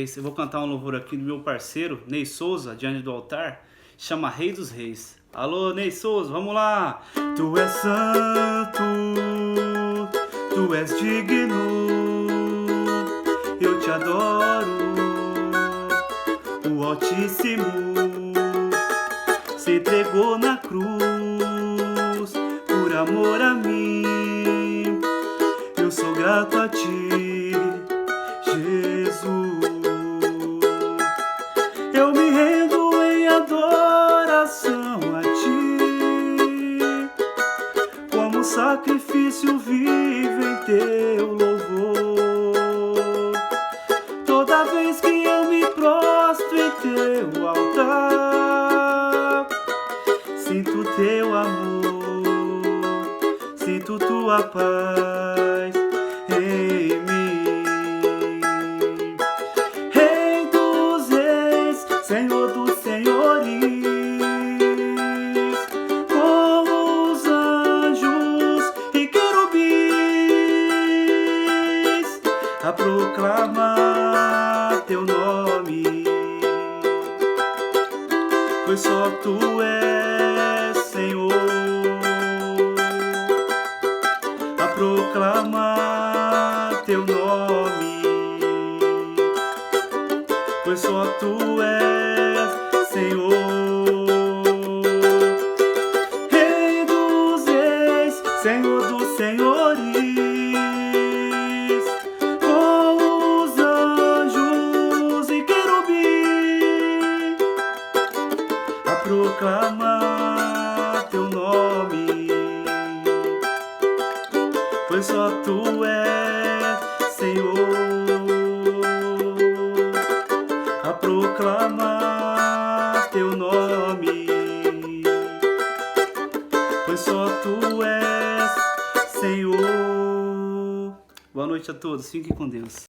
Eu vou cantar um louvor aqui do meu parceiro, Ney Souza, diante do altar, chama Rei dos Reis. Alô, Ney Souza, vamos lá! Tu és santo, tu és digno, eu te adoro, o Altíssimo se entregou na cruz por amor a mim. Eu sou grato a ti, Jesus. Eu me rendo em adoração a ti, como sacrifício vivo em teu louvor. Toda vez que eu me prostro em teu altar, sinto teu amor, sinto tua paz em mim. Rei dos reis, Senhor dos senhores, com os anjos e querubins, a proclamar teu nome, pois só tu és Senhor, a proclamar teu nome, pois só tu és Senhor. Rei dos reis, Senhor dos senhores, com os anjos e querubins, a proclamar teu nome, pois só tu és Senhor, a proclamar teu nome, pois só tu és Senhor. Boa noite a todos, fiquem com Deus.